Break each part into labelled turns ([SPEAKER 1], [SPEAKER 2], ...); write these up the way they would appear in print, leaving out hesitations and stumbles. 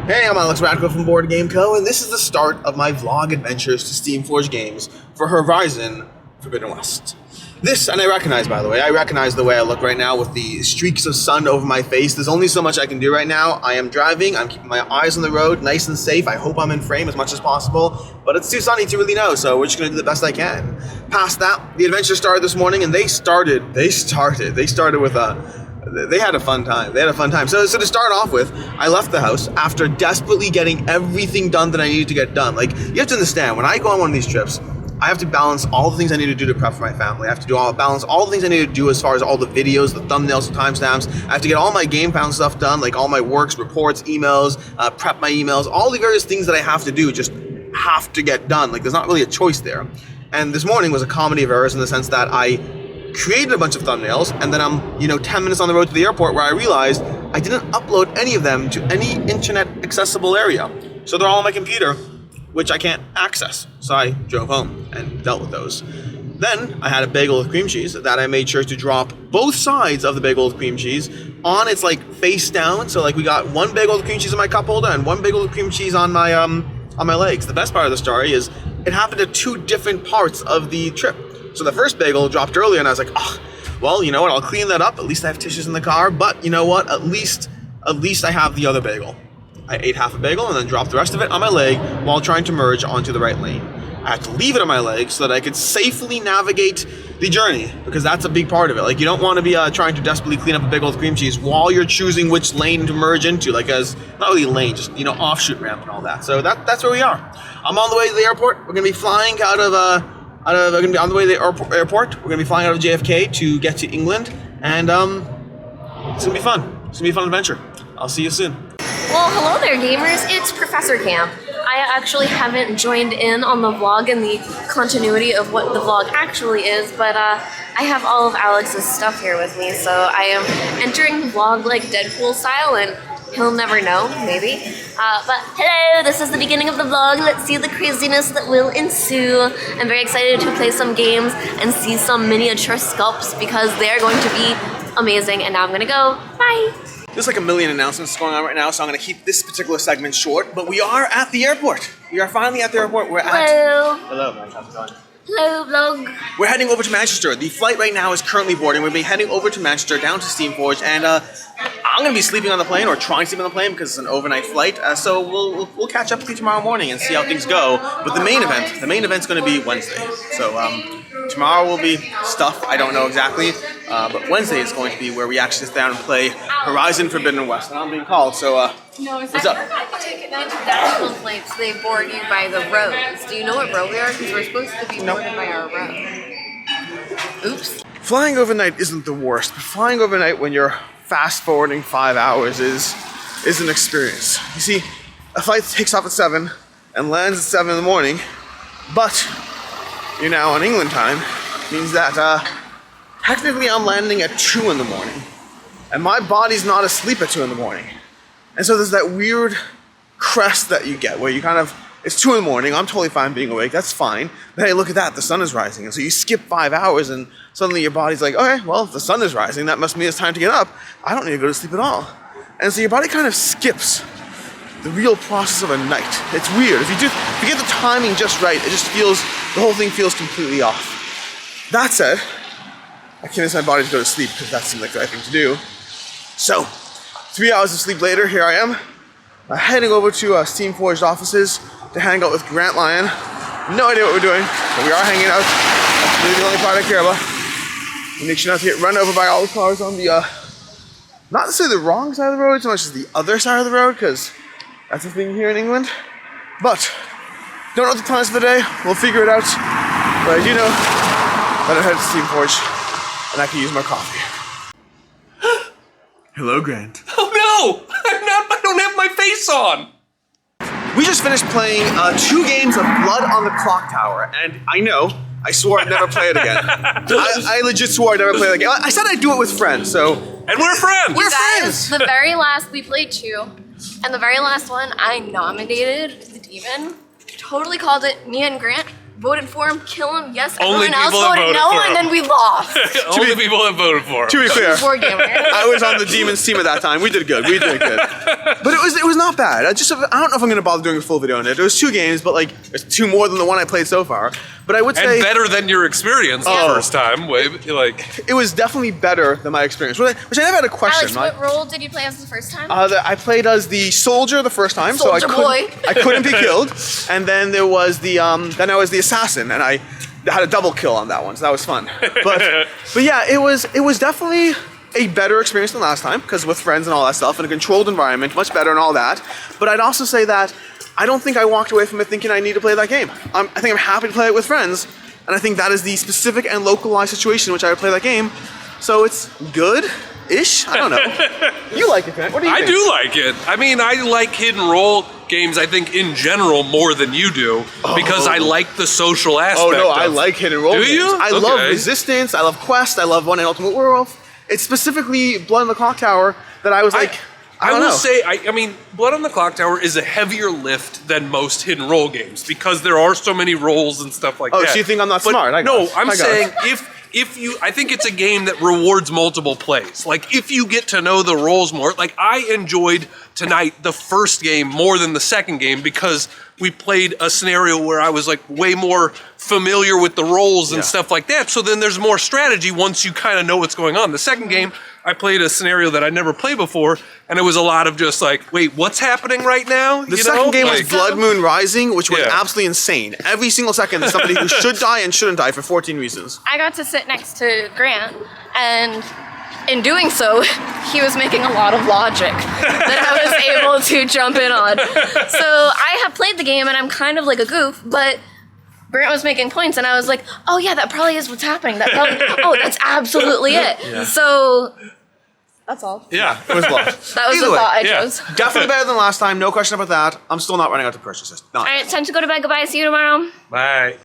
[SPEAKER 1] Hey, I'm Alex Radko from Board Game Co., and this is the start of my vlog adventures to Steamforged games for Horizon Forbidden West. This, and I recognize, by the way, the way I look right now with the streaks of sun over my face. There's only so much I can do right now. I am driving, I'm keeping my eyes on the road, nice and safe. I hope I'm in frame as much as possible, but it's too sunny to really know, so we're just gonna do the best I can. Past that, the adventure started this morning, and they started with they had a fun time. So to start off with, I left the house after desperately getting everything done that I needed to get done. Like, you have to understand, when I go on one of these trips, I have to balance all the things I need to do to prep for my family. I have to balance all the things I need to do as far as all the videos, the thumbnails, the timestamps. I have to get all my GameFound stuff done, like all my works, reports, emails, prep my emails, all the various things that I have to do just have to get done. Like, there's not really a choice there. And this morning was a comedy of errors in the sense that I created a bunch of thumbnails, and then I'm, 10 minutes on the road to the airport where I realized I didn't upload any of them to any internet accessible area. So they're all on my computer, which I can't access. So I drove home and dealt with those. Then I had a bagel with cream cheese that I made sure to drop both sides of the bagel with cream cheese on its face down. So we got one bagel with cream cheese in my cup holder and one bagel with cream cheese on my legs. The best part of the story is it happened at two different parts of the trip. So the first bagel dropped earlier, and I was like, oh, well, you know what, I'll clean that up. At least I have tissues in the car, but you know what, at least I have the other bagel. I ate half a bagel and then dropped the rest of it on my leg while trying to merge onto the right lane. I had to leave it on my leg so that I could safely navigate the journey, because that's a big part of it. You don't want to be trying to desperately clean up a bagel with cream cheese while you're choosing which lane to merge into, as, not really lane, just, offshoot ramp and all that. So that's where we are. I'm on the way to the airport. We're going to be flying we're going to be on the way to the airport. We're going to be flying out of JFK to get to England, and it's going to be fun. It's going to be a fun adventure. I'll see you soon.
[SPEAKER 2] Well, hello there, gamers. It's Professor Cam. I actually haven't joined in on the vlog and the continuity of what the vlog actually is, but I have all of Alex's stuff here with me, so I am entering the vlog like Deadpool style, and he'll never know, maybe. But hello, this is the beginning of the vlog. Let's see the craziness that will ensue. I'm very excited to play some games and see some miniature sculpts because they're going to be amazing. And now I'm gonna go. Bye.
[SPEAKER 1] There's a million announcements going on right now, so I'm going to keep this particular segment short, but we are at the airport. We are finally at the airport. Hello, man. How's it going?
[SPEAKER 2] Hello, vlog.
[SPEAKER 1] We're heading over to Manchester. The flight right now is currently boarding. We'll be heading over to Manchester, down to Steamforged, and I'm going to be sleeping on the plane, or trying to sleep on the plane, because it's an overnight flight. So we'll catch up with you tomorrow morning and see how things go. But the main event's going to be Wednesday. So tomorrow will be stuff, I don't know exactly, but Wednesday is going to be where we actually sit down and play Horizon Forbidden West. And I'm being called, so what's up?
[SPEAKER 2] Take international flights, they board you by the rows. Do you know what row we are? Because we're supposed to be boarded by our row. Oops.
[SPEAKER 1] Flying overnight isn't the worst, but flying overnight when you're fast forwarding 5 hours is an experience. You see, a flight takes off at 7 and lands at 7 in the morning, but you're now on England time, means that technically I'm landing at 2 in the morning, and my body's not asleep at 2 in the morning. And so there's that weird crest that you get where you it's 2 in the morning, I'm totally fine being awake, that's fine. But hey, look at that, the sun is rising. And so you skip 5 hours and suddenly your body's like, okay, well, if the sun is rising, that must mean it's time to get up. I don't need to go to sleep at all. And so your body skips the real process of a night. It's weird. If you get the timing just right, the whole thing feels completely off. That said, I convinced my body to go to sleep because that seemed like the right thing to do. So, 3 hours of sleep later, here I am, heading over to Steamforged offices to hang out with Grant Lyon. No idea what we're doing, but we are hanging out. That's really the only part I care about. We make sure not to get run over by all the cars on the, not necessarily the wrong side of the road, so much as the other side of the road, because that's the thing here in England. But, don't know what the plans for the day, we'll figure it out. But I do know that I'm headed to Steamforged, and I can use my coffee. Hello, Grant.
[SPEAKER 3] Oh no! I don't have my face on!
[SPEAKER 1] We just finished playing 2 games of Blood on the Clocktower, and I swore I'd never play it again. I legit swore I'd never play it again. I said I'd do it with friends, so...
[SPEAKER 3] And we're friends!
[SPEAKER 2] You guys, the very last, we played 2, and the very last one, I nominated the demon, totally called it, me and Grant voted for him, kill him. Yes,
[SPEAKER 3] Only
[SPEAKER 2] everyone else
[SPEAKER 3] people that
[SPEAKER 2] voted
[SPEAKER 3] voted
[SPEAKER 2] no,
[SPEAKER 3] for
[SPEAKER 2] and
[SPEAKER 3] him.
[SPEAKER 2] then we lost.
[SPEAKER 3] Only people that voted for him.
[SPEAKER 1] To be clear,
[SPEAKER 2] Board gamer.
[SPEAKER 1] I was on the Demons team at that time. We did good. But it was not bad. I don't know if I'm gonna bother doing a full video on it. It was 2 games, but like it's 2 more than the one I played so far. But I would say
[SPEAKER 3] And better than your experience the first time. Like,
[SPEAKER 1] it was definitely better than my experience, which I never had a question.
[SPEAKER 2] Alex, what role did you play as the first time?
[SPEAKER 1] I played as the soldier the first time,
[SPEAKER 2] Soldier
[SPEAKER 1] so
[SPEAKER 2] boy.
[SPEAKER 1] I couldn't be killed. And then there was then I was the assassin, and I had a double kill on that one, so that was fun. But yeah, it was definitely a better experience than last time, because with friends and all that stuff, in a controlled environment, much better and all that. But I'd also say that I don't think I walked away from it thinking I need to play that game. I think I'm happy to play it with friends, and I think that is the specific and localized situation in which I would play that game. So it's good-ish? I don't know. You like it, Grant. What do you think?
[SPEAKER 3] I do like it. I mean, I like hidden role games, I think, in general, more than you do, because I like the social aspect.
[SPEAKER 1] Oh no,
[SPEAKER 3] of
[SPEAKER 1] I like hidden role games.
[SPEAKER 3] Do you?
[SPEAKER 1] I love Resistance, I love Quest, I love One in Ultimate Werewolf. It's specifically Blood on the Clocktower that I was like, I don't know.
[SPEAKER 3] will say, I mean, Blood on the Clocktower is a heavier lift than most hidden role games because there are so many roles and stuff like that.
[SPEAKER 1] Oh, so you think I'm not smart?
[SPEAKER 3] No, I'm saying if you, I think it's a game that rewards multiple plays. Like, if you get to know the roles more, like I enjoyed tonight the first game more than the second game because we played a scenario where I was like way more familiar with the roles and stuff like that. So then there's more strategy once you kind of know what's going on. The second game, I played a scenario that I'd never played before, and it was a lot of just like, wait, what's happening right now?
[SPEAKER 1] The second game was
[SPEAKER 3] Like,
[SPEAKER 1] Blood Moon Rising, which was
[SPEAKER 3] Yeah.
[SPEAKER 1] absolutely insane. Every single second, there's somebody who should die and shouldn't die for 14 reasons.
[SPEAKER 2] I got to sit next to Grant, and in doing so, he was making a lot of logic that I was able to jump in on. So I have played the game, and I'm kind of like a goof, but Grant was making points, and I was like, oh yeah, that probably is what's happening. Oh, that's absolutely it. So that's all.
[SPEAKER 3] Yeah.
[SPEAKER 1] It was lost.
[SPEAKER 2] That was
[SPEAKER 1] Either
[SPEAKER 2] the
[SPEAKER 1] way,
[SPEAKER 2] thought I
[SPEAKER 3] yeah.
[SPEAKER 2] chose.
[SPEAKER 1] Definitely better than last time, no question about that. I'm still not running out to purchase this.
[SPEAKER 2] All right, time to go to bed. Goodbye. See you tomorrow.
[SPEAKER 3] Bye.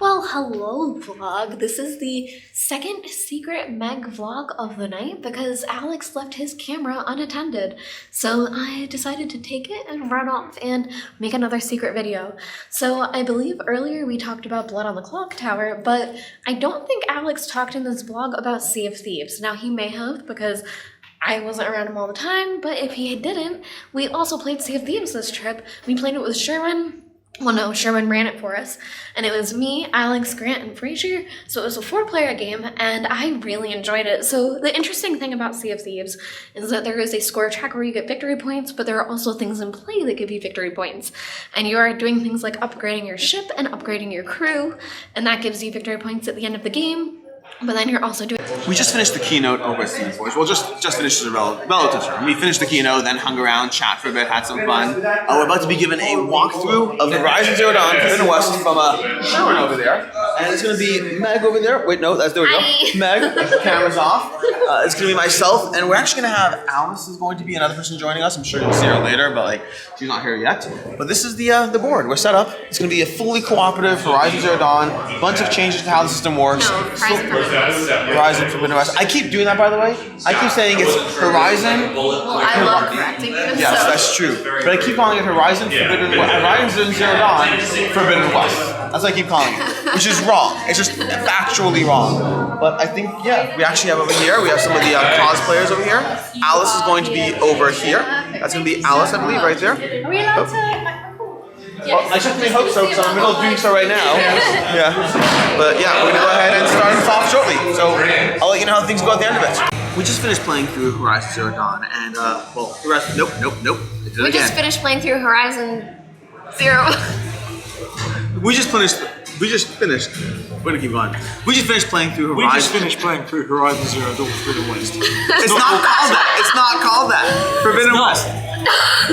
[SPEAKER 2] Well, hello vlog. This is the second secret Meg vlog of the night because Alex left his camera unattended. So I decided to take it and run off and make another secret video. So I believe earlier we talked about Blood on the Clocktower, but I don't think Alex talked in this vlog about Sea of Thieves. Now he may have because I wasn't around him all the time, but if he didn't, we also played Sea of Thieves this trip. We played it with Sherman. Well, no, Sherman ran it for us, and it was me, Alex, Grant, and Frazier, so it was a 4-player game, and I really enjoyed it. So the interesting thing about Sea of Thieves is that there is a score track where you get victory points, but there are also things in play that give you victory points, and you are doing things like upgrading your ship and upgrading your crew, and that gives you victory points at the end of the game. But then you're also doing...
[SPEAKER 1] We just finished the keynote over at Steamforged. Well, just finished the relative term. We finished the keynote, then hung around, chat for a bit, had some fun. We're about to be given a walkthrough of Horizon Zero Dawn Forbidden West from Sherman over there. And it's going to be Meg over there. Wait, no, there we go.
[SPEAKER 2] Hi.
[SPEAKER 1] Meg, the camera's off. It's going to be myself, and we're actually going to have Alice is going to be another person joining us. I'm sure you'll see her later, but like she's not here yet. But this is the board. We're set up. It's going to be a fully cooperative Horizon Zero Dawn. Bunch of changes to how the system works. Horizon Forbidden West. I keep doing that, by the way. I keep saying it's Horizon.
[SPEAKER 2] Well, I love correcting you,
[SPEAKER 1] Yes,
[SPEAKER 2] so...
[SPEAKER 1] that's true. But I keep calling it Horizon Forbidden West. Horizon Zero Dawn Forbidden West. That's what I keep calling it, which is wrong. It's just factually wrong. But I think, yeah, we actually have over here. We have some of the cosplayers over here. Alice is going to be over here. That's going to be Alice, I believe, right there.
[SPEAKER 2] Are we allowed to...
[SPEAKER 1] Well, I certainly hope so, because I'm in the middle of doing so right now. Yeah. But yeah, we're going to go ahead and start us off shortly. So I'll let you know how things go at the end of it. We just finished playing through Horizon Zero Dawn, and, well, Horizon, nope.
[SPEAKER 2] We just finished playing through Horizon Zero.
[SPEAKER 1] We just finished, we're gonna keep going. We just finished playing through Horizon.
[SPEAKER 4] We just finished playing through Horizon Zero Dawn Forbidden West.
[SPEAKER 1] It's not called that. It's not called that. Forbidden West.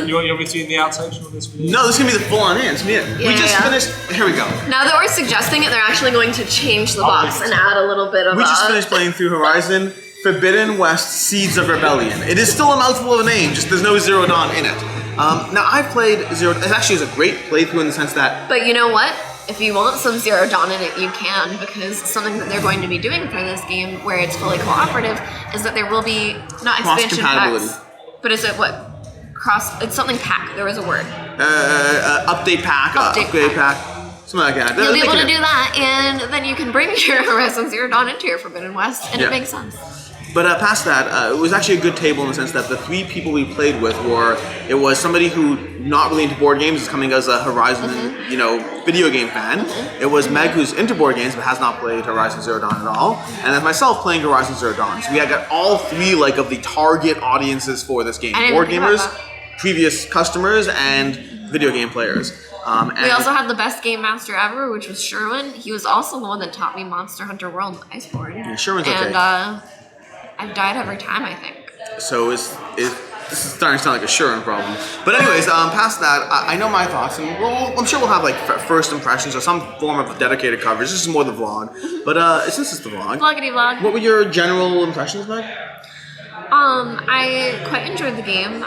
[SPEAKER 4] You want me to in the outtakes of this video?
[SPEAKER 1] No, this is gonna be the full-on in. It's gonna be it. We just finished. Here we go.
[SPEAKER 2] Now that we're suggesting it, they're actually going to change the box and add a little bit of
[SPEAKER 1] We just finished playing through Horizon Forbidden West Seeds of Rebellion. It is still a mouthful of a name, just there's no Zero Dawn in it. Now I've played Zero. It actually is a great playthrough in the sense that.
[SPEAKER 2] But you know what? If you want some Zero Dawn in it, you can, because something that they're going to be doing for this game, where it's fully cooperative, is that there will be not expansion packs, but is it what? It's something pack. There was a word.
[SPEAKER 1] Update pack, upgrade pack. Something like that.
[SPEAKER 2] You'll be able to do that, and then you can bring your Horizon Zero Dawn into your Forbidden West, and
[SPEAKER 1] Yeah.
[SPEAKER 2] it makes sense.
[SPEAKER 1] But past that, it was actually a good table in the sense that the 3 people we played with it was somebody who not really into board games is coming as a Horizon, video game fan. It was Meg who's into board games but has not played Horizon Zero Dawn at all, and then myself playing Horizon Zero Dawn. So we had got all 3 of the target audiences for this game: board gamers, previous customers, and video game players. And
[SPEAKER 2] We also had the best game master ever, which was Sherwin. He was also the one that taught me Monster Hunter World Iceborne.
[SPEAKER 1] Yeah, Sherwin's okay.
[SPEAKER 2] And I've died every time, I think.
[SPEAKER 1] So this is starting to sound like a Sherwin problem. But anyways, past that, I know my thoughts, and I'm sure we'll have first impressions or some form of dedicated coverage. This is more the vlog, but since it's the vlog,
[SPEAKER 2] Vloggity vlog.
[SPEAKER 1] what were your general impressions, Meg?
[SPEAKER 2] I quite enjoyed the game.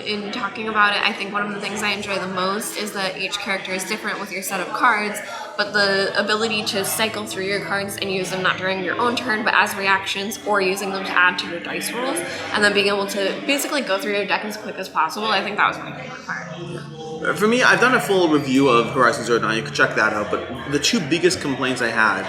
[SPEAKER 2] In talking about it, I think one of the things I enjoy the most is that each character is different with your set of cards, but the ability to cycle through your cards and use them not during your own turn, but as reactions, or using them to add to your dice rolls, and then being able to basically go through your deck as quick as possible. I think that was my favorite part.
[SPEAKER 1] For me, I've done a full review of Horizon Zero Dawn. You can check that out. But the 2 biggest complaints I had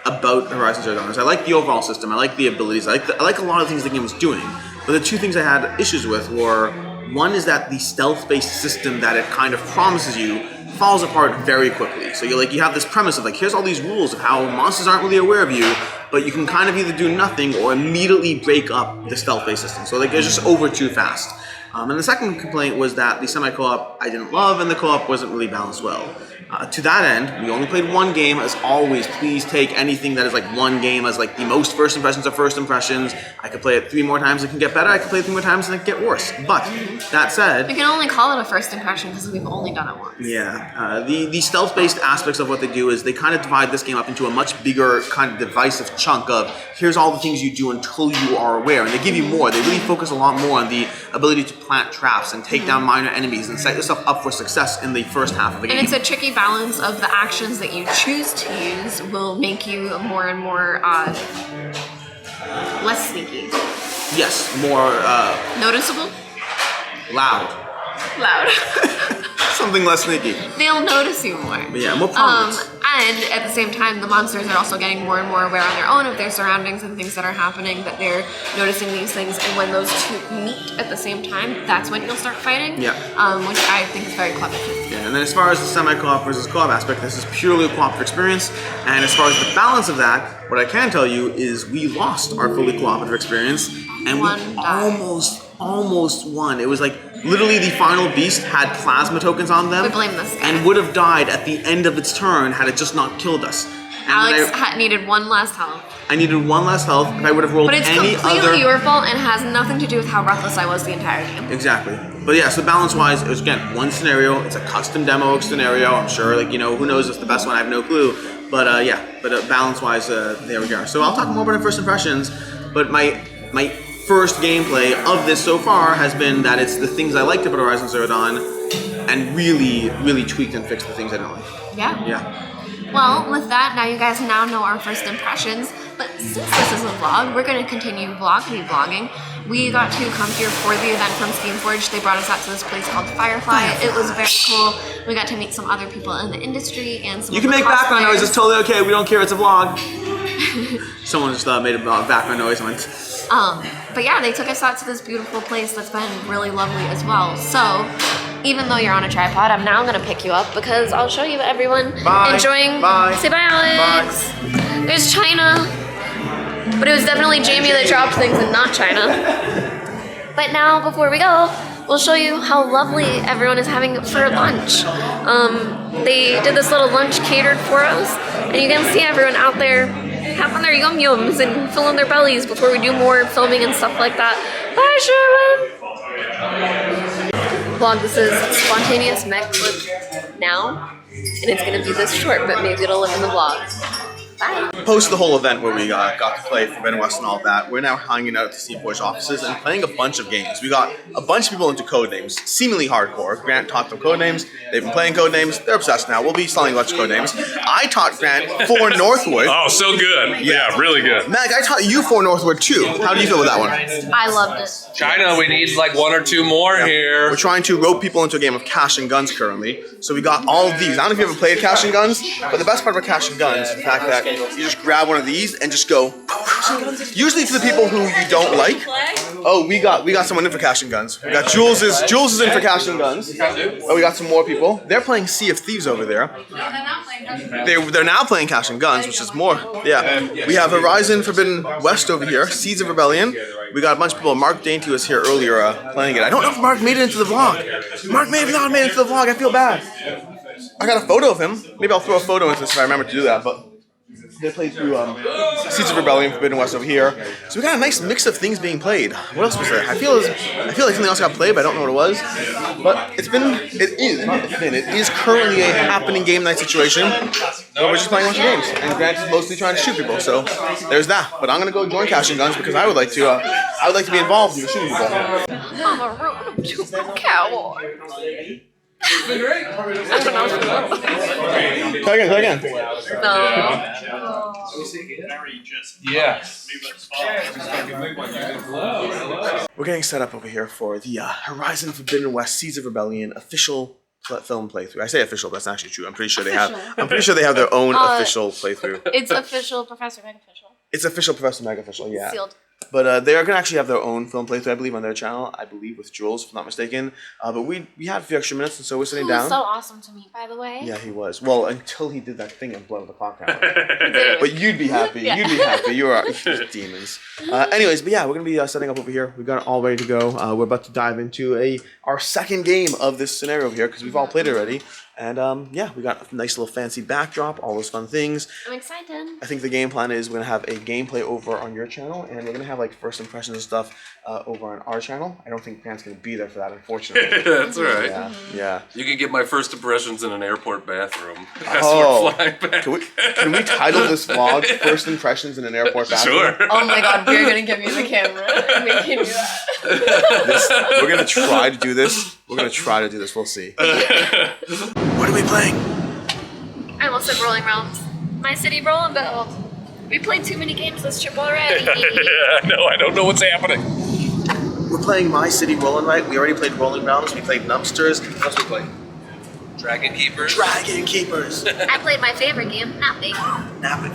[SPEAKER 1] about Horizon Zero Dawn is I like the overall system, I like the abilities, I like a lot of things the game was doing, but the 2 things I had issues with were, one is that the stealth-based system that it kind of promises you falls apart very quickly. So you have this premise of here's all these rules of how monsters aren't really aware of you, but you can kind of either do nothing or immediately break up the stealth-based system. So it's just over too fast. And the second complaint was that the semi-co-op I didn't love, and the co-op wasn't really balanced well. To that end, we only played 1 game. As always, please take anything that is 1 game as the most first impressions of first impressions. I could play it 3 more times, it can get better. I could play it 3 more times, and it can get worse. But that said,
[SPEAKER 2] We can only call it a first impression because we've only done it once.
[SPEAKER 1] yeah, the stealth-based aspects of what they do is they kind of divide this game up into a much bigger kind of divisive chunk of here's all the things you do until you are aware, and they give you more. They really focus a lot more on the ability to plant traps and take down minor enemies and set yourself up for success in the first half of the game.
[SPEAKER 2] And it's a tricky balance of the actions that you choose to use will make you more and more less sneaky.
[SPEAKER 1] Yes, more
[SPEAKER 2] Noticeable?
[SPEAKER 1] loud.
[SPEAKER 2] Loud.
[SPEAKER 1] Something less sneaky.
[SPEAKER 2] They'll notice you more.
[SPEAKER 1] But yeah, more prominent.
[SPEAKER 2] And at the same time, the monsters are also getting more and more aware on their own of their surroundings and things that are happening, that they're noticing these things, and when those 2 meet at the same time, that's when you'll start fighting.
[SPEAKER 1] Yeah.
[SPEAKER 2] Which I think is very clever.
[SPEAKER 1] Yeah, and then as far as the semi-co-op versus co-op aspect, this is purely a cooperative experience. And as far as the balance of that, what I can tell you is we lost our fully cooperative experience, and we almost won. It was literally the final beast had plasma tokens on them.
[SPEAKER 2] We blame this guy.
[SPEAKER 1] And would have died at the end of its turn had it just not killed us. And
[SPEAKER 2] Alex needed 1 last health.
[SPEAKER 1] I needed 1 less health. If I would have rolled
[SPEAKER 2] But it's
[SPEAKER 1] any
[SPEAKER 2] completely
[SPEAKER 1] other...
[SPEAKER 2] your fault and has nothing to do with how reckless I was the entire game.
[SPEAKER 1] Exactly. But yeah, so balance-wise, it was, again, 1 scenario. It's a custom demo scenario. I'm sure, who knows if the best one, I have no clue. But balance-wise, there we go. So I'll talk more about our first impressions, but my first gameplay of this so far has been that it's the things I liked about Horizon Zero Dawn and really, really tweaked and fixed the things I don't like.
[SPEAKER 2] Yeah.
[SPEAKER 1] Yeah.
[SPEAKER 2] Well, with that, now you guys know our first impressions, but since this is a vlog, we're going to continue vlogging. We got to come here for the event from Steamforged. They brought us out to this place called Firefly. It was very cool. We got to meet some other people in the industry and some
[SPEAKER 1] You can make background noise, it's totally okay, we don't care, it's a vlog. Someone just made a background noise and went...
[SPEAKER 2] But yeah, they took us out to this beautiful place that's been really lovely as well. So, even though you're on a tripod, I'm now gonna pick you up because I'll show you everyone enjoying.
[SPEAKER 1] Bye.
[SPEAKER 2] Say bye, Alex. Bye. There's China. But it was definitely Jamie that dropped things and not China. But now, before we go, we'll show you how lovely everyone is having for lunch. They did this little lunch catered for us, and you can see everyone out there having their yum-yums and filling their bellies before we do more filming and stuff like that. Bye, Sherwin! Vlog, this is spontaneous Meg clip now, and it's gonna be this short, but maybe it'll live in the vlog. Bye.
[SPEAKER 1] Post the whole event where we got to play Forbidden West and all that, we're now hanging out at the Steamforged offices and playing a bunch of games. We got a bunch of people into Codenames, seemingly hardcore. Grant taught them Codenames. They've been playing Codenames. They're obsessed now. We'll be selling a bunch of Codenames. I taught Grant 4 Northwood.
[SPEAKER 5] Oh, so good. Yeah, really good.
[SPEAKER 1] Meg, I taught you 4 Northwood too. How do you feel with that one?
[SPEAKER 2] I loved it.
[SPEAKER 5] China, we need like 1 or 2 more here.
[SPEAKER 1] We're trying to rope people into a game of Cash and Guns currently. So we got all of these. I don't know if you ever played Cash and Guns, but the best part about Cash and Guns is the fact that you just grab one of these and just go. Usually for the people who you don't like. Oh, we got someone in for Cash and Guns. We got Jules is in for Cash and Guns. Oh, we got some more people. They're playing Sea of Thieves over there. They're now playing Cash and Guns, which is more. Yeah. We have Horizon Forbidden West over here. Seeds of Rebellion. We got a bunch of people. Mark Dainty was here earlier playing it. I don't know if Mark made it into the vlog. Mark may have not made it into the vlog. I feel bad. I got a photo of him. Maybe I'll throw a photo into this if I remember to do that. But they played through Seeds of Rebellion, Forbidden West over here. So we got a nice mix of things being played. What else was there? I feel like something else got played, but I don't know what it was. But it is currently a happening game night situation. We're just playing a bunch of games, and Grant is mostly trying to shoot people. So there's that. But I'm gonna go join Cash and Guns because I would like to be involved in shooting people.
[SPEAKER 2] I'm a road to cowboy.
[SPEAKER 1] Try again.
[SPEAKER 2] No.
[SPEAKER 5] Yeah.
[SPEAKER 1] We're getting set up over here for the Horizon Forbidden West Seeds of Rebellion official film playthrough. I say official, but that's not actually true. I'm pretty sure they have their own official playthrough.
[SPEAKER 2] It's official, Professor Meg official.
[SPEAKER 1] It's official, Professor Meg official, yeah.
[SPEAKER 2] Sealed.
[SPEAKER 1] But they are going to actually have their own film playthrough, I believe, on their channel. I believe with Jules, if I'm not mistaken. But we had a few extra minutes, and so we're sitting
[SPEAKER 2] He was
[SPEAKER 1] down.
[SPEAKER 2] so awesome to me, by the way.
[SPEAKER 1] Yeah, he was. Well, until he did that thing and blow the Clocktower. But you'd be happy.
[SPEAKER 2] Yeah.
[SPEAKER 1] You'd be happy. You are demons. Anyways, but yeah, we're going to be setting up over here. We've got it all ready to go. We're about to dive into our second game of this scenario over here, because we've all played it already. And yeah, we got a nice little fancy backdrop, all those fun things.
[SPEAKER 2] I'm excited.
[SPEAKER 1] I think the game plan is we're going to have a gameplay over on your channel, and we're going to have like first impressions and stuff over on our channel. I don't think Grant's going to be there for that, unfortunately.
[SPEAKER 5] That's all right.
[SPEAKER 1] Yeah.
[SPEAKER 5] You can get my first impressions in an airport bathroom as
[SPEAKER 1] Oh.
[SPEAKER 5] we're flying back.
[SPEAKER 1] Can we title this vlog First Impressions in an Airport Bathroom?
[SPEAKER 5] Sure.
[SPEAKER 2] Oh my god, we're gonna give you the camera and make you do that.
[SPEAKER 1] We're going to try to do this. We'll see. What are we playing?
[SPEAKER 2] I almost said Rolling Realms. My city rolling build. We played too many games this trip already.
[SPEAKER 5] Yeah, no, I don't know what's happening.
[SPEAKER 1] We're playing My City Rollin' Right. We already played Rolling Realms. We played Numpsters. What else we played?
[SPEAKER 5] Dragon Keepers.
[SPEAKER 1] Dragon Keepers.
[SPEAKER 2] I played my favorite game, Napping.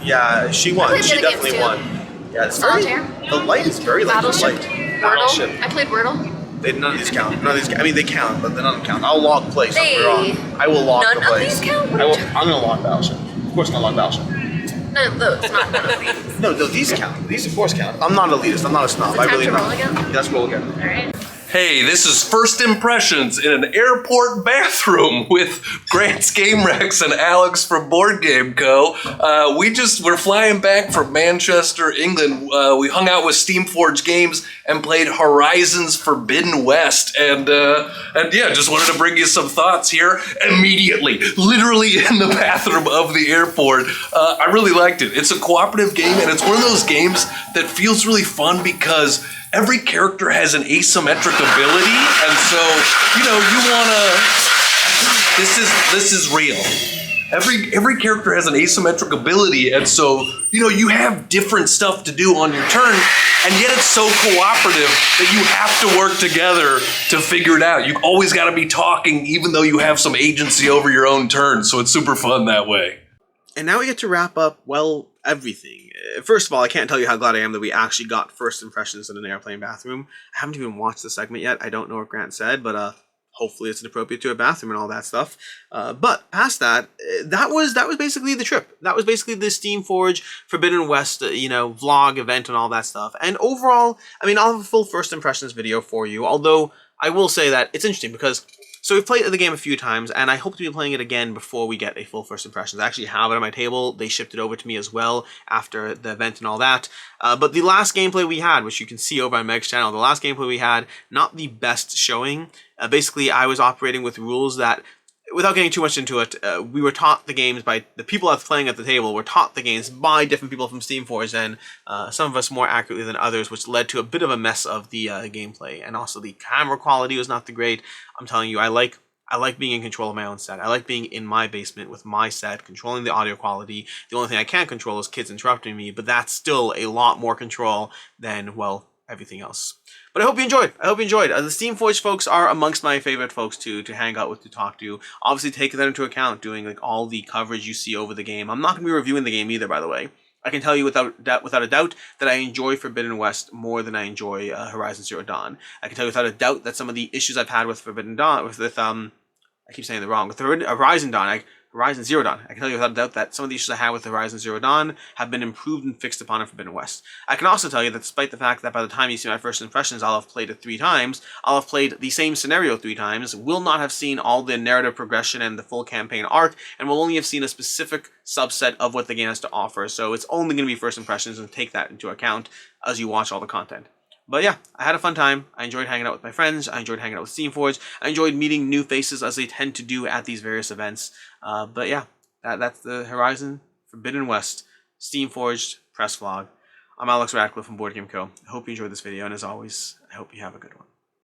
[SPEAKER 1] Yeah, she won.
[SPEAKER 2] played
[SPEAKER 1] She
[SPEAKER 2] the other games
[SPEAKER 1] definitely
[SPEAKER 2] too.
[SPEAKER 1] won. Yeah, it's very,
[SPEAKER 2] Solitaire.
[SPEAKER 1] the light is very light.
[SPEAKER 2] Battleship.
[SPEAKER 1] Battleship.
[SPEAKER 2] Wordle. I played Wordle.
[SPEAKER 1] None of these count. None of these. I mean, they count, but none of them count. I'll log place.
[SPEAKER 2] They-
[SPEAKER 1] I will log
[SPEAKER 2] None
[SPEAKER 1] the
[SPEAKER 2] of
[SPEAKER 1] place.
[SPEAKER 2] these count? What
[SPEAKER 1] I
[SPEAKER 2] are
[SPEAKER 1] will,
[SPEAKER 2] you
[SPEAKER 1] I'm gonna log Battleship. Of course, I'm gonna log Battleship.
[SPEAKER 2] None of those, not none of these.
[SPEAKER 1] No, these count. These of course count. I'm not elitist. I'm not a snob.
[SPEAKER 2] Is it
[SPEAKER 1] I
[SPEAKER 2] time
[SPEAKER 1] really
[SPEAKER 2] to
[SPEAKER 1] am.
[SPEAKER 2] roll again?
[SPEAKER 1] Yeah, let's roll again.
[SPEAKER 2] Alright.
[SPEAKER 5] Hey, this is First Impressions in an airport bathroom with Grant's Game Rex and Alex from Board Game Co. We're flying back from Manchester, England. We hung out with Steamforged Games and played Horizons Forbidden West. And yeah, just wanted to bring you some thoughts here immediately, literally in the bathroom of the airport. I really liked it. It's a cooperative game, and it's one of those games that feels really fun because every character has an asymmetric ability, and so, you know, you wanna, this is real. Every character has an asymmetric ability, and so, you know, you have different stuff to do on your turn, and yet it's so cooperative that you have to work together to figure it out. You've always gotta be talking, even though you have some agency over your own turn, so it's super fun that way.
[SPEAKER 1] And now we get to wrap up, well, everything. First of all, I can't tell you how glad I am that we actually got first impressions in an airplane bathroom. I haven't even watched the segment yet. I don't know what Grant said, but hopefully it's appropriate to a bathroom and all that stuff. But past that, that was basically the trip. That was basically the Steamforged Forbidden West, vlog event and all that stuff. And overall, I mean, I'll have a full first impressions video for you. Although I will say that it's interesting because so we've played the game a few times, and I hope to be playing it again before we get a full first impressions. I actually have it on my table. They shipped it over to me as well after the event and all that. But the last gameplay we had, which you can see over on Meg's channel, the last gameplay we had, not the best showing. Basically, I was operating with rules that without getting too much into it, we were taught the games by the people I was playing at the table were taught the games by different people from Steamforged, and some of us more accurately than others, which led to a bit of a mess of the gameplay. And also the camera quality was not the great. I'm telling you, I like being in control of my own set. I like being in my basement with my set, controlling the audio quality. The only thing I can't control is kids interrupting me, but that's still a lot more control than, well, everything else. But I hope you enjoyed. The Steamforged folks are amongst my favorite folks to hang out with, to talk to. Obviously, take that into account, doing like all the coverage you see over the game. I'm not going to be reviewing the game either, by the way. I can tell you without a doubt that I enjoy Forbidden West more than I enjoy Horizon Zero Dawn. I can tell you without a doubt that some of the issues I've had with Forbidden Dawn, I keep saying it wrong, with Horizon Zero Dawn. I can tell you without a doubt that some of the issues I had with Horizon Zero Dawn have been improved and fixed upon in Forbidden West. I can also tell you that despite the fact that by the time you see my first impressions, I'll have played it 3 times, I'll have played the same scenario 3 times, will not have seen all the narrative progression and the full campaign arc, and will only have seen a specific subset of what the game has to offer. So it's only going to be first impressions, and take that into account as you watch all the content. But yeah, I had a fun time. I enjoyed hanging out with my friends. I enjoyed hanging out with Steamforged. I enjoyed meeting new faces as they tend to do at these various events. But yeah, that's the Horizon Forbidden West Steamforged press vlog. I'm Alex Radcliffe from Board Game Co. I hope you enjoyed this video, and as always, I hope you have a good one.